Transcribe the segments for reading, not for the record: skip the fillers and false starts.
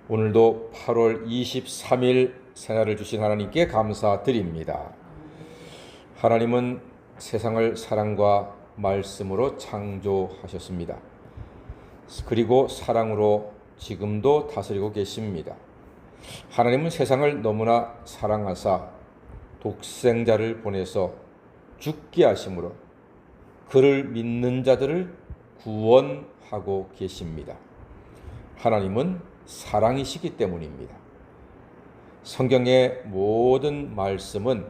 오늘도 8월 23일 새날을 주신 하나님께 감사드립니다. 하나님은 세상을 사랑과 말씀으로 창조하셨습니다. 그리고 사랑으로 지금도 다스리고 계십니다. 하나님은 세상을 너무나 사랑하사 독생자를 보내서 죽게 하심으로 그를 믿는 자들을 구원하고 계십니다. 하나님은 사랑이시기 때문입니다. 성경의 모든 말씀은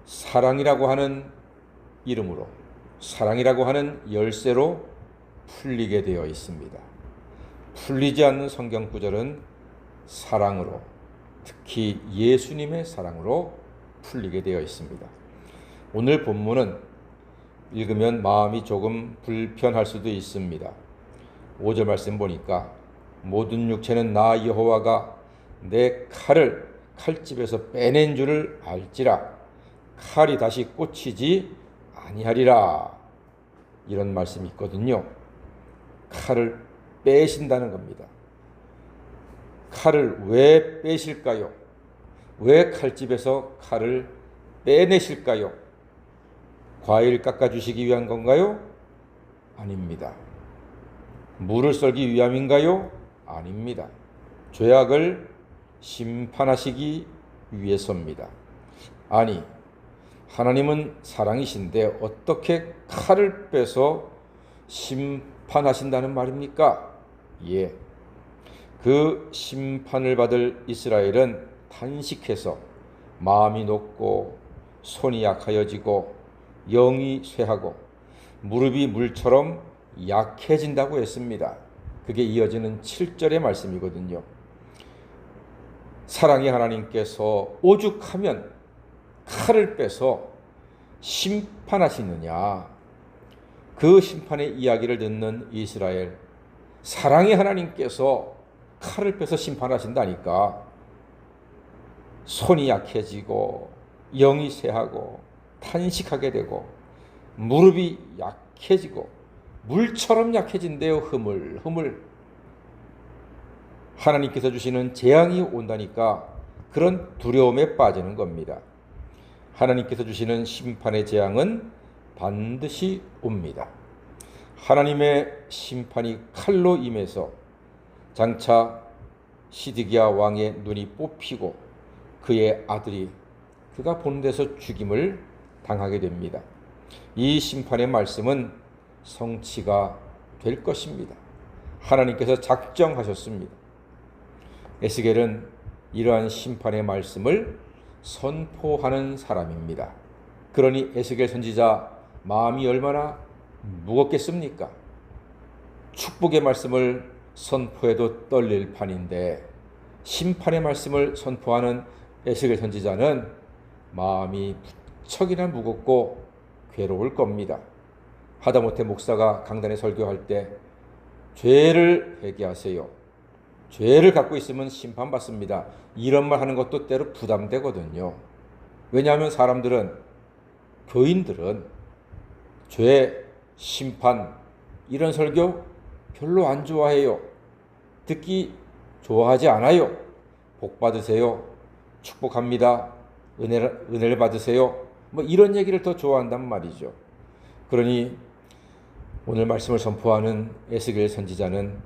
사랑이라고 하는 이름으로, 사랑이라고 하는 열쇠로 풀리게 되어 있습니다. 풀리지 않는 성경 구절은 사랑으로, 특히 예수님의 사랑으로 풀리게 되어 있습니다. 오늘 본문은 읽으면 마음이 조금 불편할 수도 있습니다. 5절 말씀 보니까 모든 육체는 나 여호와가 내 칼을 칼집에서 빼낸 줄을 알지라 칼이 다시 꽂히지 아니하리라, 이런 말씀이 있거든요. 칼을 빼신다는 겁니다. 칼을 왜 빼실까요? 왜 칼집에서 칼을 빼내실까요? 과일 깎아주시기 위한 건가요? 아닙니다. 물을 썰기 위함인가요? 아닙니다. 죄악을 심판하시기 위해서입니다. 아니, 하나님은 사랑이신데 어떻게 칼을 빼서 심판하신다는 말입니까? 예. 그 심판을 받을 이스라엘은 탄식해서 마음이 녹고 손이 약하여지고 영이 쇠하고 무릎이 물처럼 약해진다고 했습니다. 그게 이어지는 7절의 말씀이거든요. 사랑의 하나님께서 오죽하면 칼을 빼서 심판하시느냐. 그 심판의 이야기를 듣는 이스라엘, 사랑의 하나님께서 칼을 빼서 심판하신다니까 손이 약해지고 영이 쇠하고 탄식하게 되고 무릎이 약해지고 물처럼 약해진대요. 흐물흐물. 하나님께서 주시는 재앙이 온다니까 그런 두려움에 빠지는 겁니다. 하나님께서 주시는 심판의 재앙은 반드시 옵니다. 하나님의 심판이 칼로 임해서 장차 시드기야 왕의 눈이 뽑히고 그의 아들이 그가 보는 데서 죽임을 당하게 됩니다. 이 심판의 말씀은 성취가 될 것입니다. 하나님께서 작정하셨습니다. 에스겔은 이러한 심판의 말씀을 선포하는 사람입니다. 그러니 에스겔 선지자 마음이 얼마나 무겁겠습니까? 축복의 말씀을 선포해도 떨릴 판인데 심판의 말씀을 선포하는 에스겔 선지자는 마음이 무척이나 무겁고 괴로울 겁니다. 하다못해 목사가 강단에 설교할 때 죄를 회개하세요, 죄를 갖고 있으면 심판받습니다, 이런 말 하는 것도 때로 부담되거든요. 왜냐하면 사람들은, 교인들은 죄, 심판 이런 설교 별로 안 좋아해요. 듣기 좋아하지 않아요. 복 받으세요, 축복합니다, 은혜를 받으세요, 뭐 이런 얘기를 더 좋아한단 말이죠. 그러니 오늘 말씀을 선포하는 에스겔 선지자는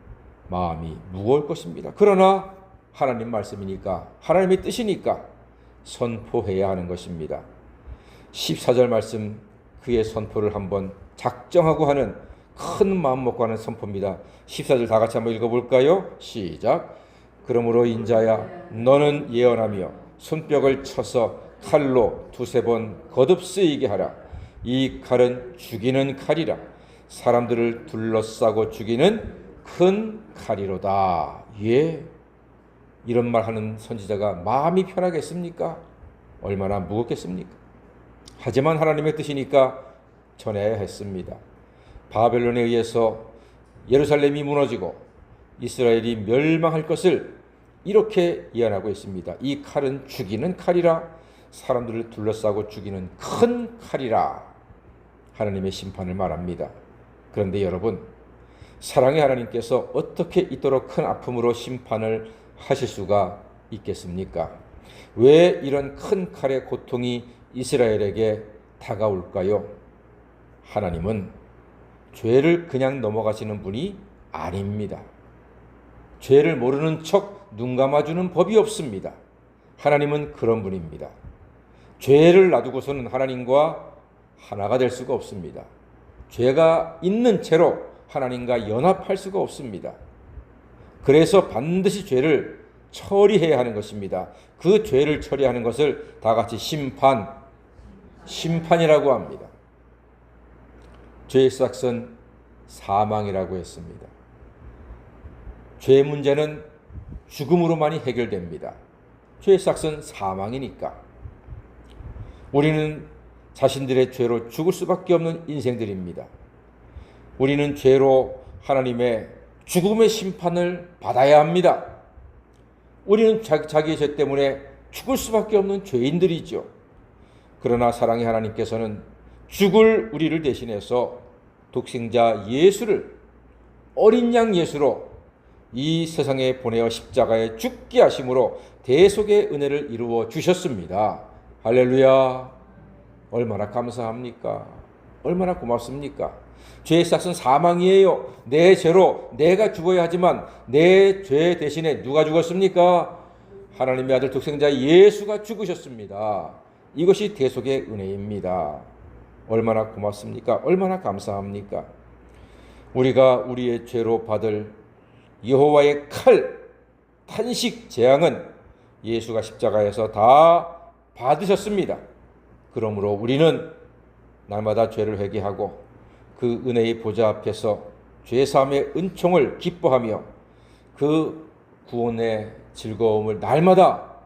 마음이 무거울 것입니다. 그러나 하나님 말씀이니까, 하나님의 뜻이니까 선포해야 하는 것입니다. 14절 말씀, 그의 선포를 한번 작정하고 하는, 큰 마음 먹고 하는 선포입니다. 14절 다 같이 한번 읽어볼까요? 시작. 그러므로 인자야, 너는 예언하며 손뼉을 쳐서 칼로 두세 번 거듭 쓰이게 하라. 이 칼은 죽이는 칼이라. 사람들을 둘러싸고 죽이는 큰 칼이로다. 예, 이런 말 하는 선지자가 마음이 편하겠습니까? 얼마나 무겁겠습니까? 하지만 하나님의 뜻이니까 전해야 했습니다. 바벨론에 의해서 예루살렘이 무너지고 이스라엘이 멸망할 것을 이렇게 예언하고 있습니다. 이 칼은 죽이는 칼이라. 사람들을 둘러싸고 죽이는 큰 칼이라. 하나님의 심판을 말합니다. 그런데 여러분, 사랑의 하나님께서 어떻게 이토록 큰 아픔으로 심판을 하실 수가 있겠습니까? 왜 이런 큰 칼의 고통이 이스라엘에게 다가올까요? 하나님은 죄를 그냥 넘어가시는 분이 아닙니다. 죄를 모르는 척 눈 감아주는 법이 없습니다. 하나님은 그런 분입니다. 죄를 놔두고서는 하나님과 하나가 될 수가 없습니다. 죄가 있는 채로 하나님과 연합할 수가 없습니다. 그래서 반드시 죄를 처리해야 하는 것입니다. 그 죄를 처리하는 것을 다 같이 심판이라고 합니다. 죄의 삭은 사망이라고 했습니다. 죄의 문제는 죽음으로만이 해결됩니다. 죄의 삭은 사망이니까. 우리는 자신들의 죄로 죽을 수밖에 없는 인생들입니다. 우리는 죄로 하나님의 죽음의 심판을 받아야 합니다. 우리는 자기의 죄 때문에 죽을 수밖에 없는 죄인들이죠. 그러나 사랑의 하나님께서는 죽을 우리를 대신해서 독생자 예수를 어린 양 예수로 이 세상에 보내어 십자가에 죽게 하심으로 대속의 은혜를 이루어 주셨습니다. 할렐루야. 얼마나 감사합니까? 얼마나 고맙습니까? 죄의 삭은 사망이에요. 내 죄로 내가 죽어야 하지만 내 죄 대신에 누가 죽었습니까? 하나님의 아들 독생자 예수가 죽으셨습니다. 이것이 대속의 은혜입니다. 얼마나 고맙습니까? 얼마나 감사합니까? 우리가 우리의 죄로 받을 여호와의 칼, 탄식, 재앙은 예수가 십자가에서 다 받으셨습니다. 그러므로 우리는 날마다 죄를 회개하고 그 은혜의 보좌 앞에서 죄사함의 은총을 기뻐하며 그 구원의 즐거움을 날마다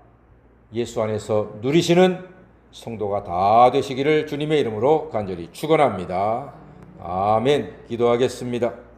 예수 안에서 누리시는 성도가 다 되시기를 주님의 이름으로 간절히 축원합니다. 아멘. 기도하겠습니다.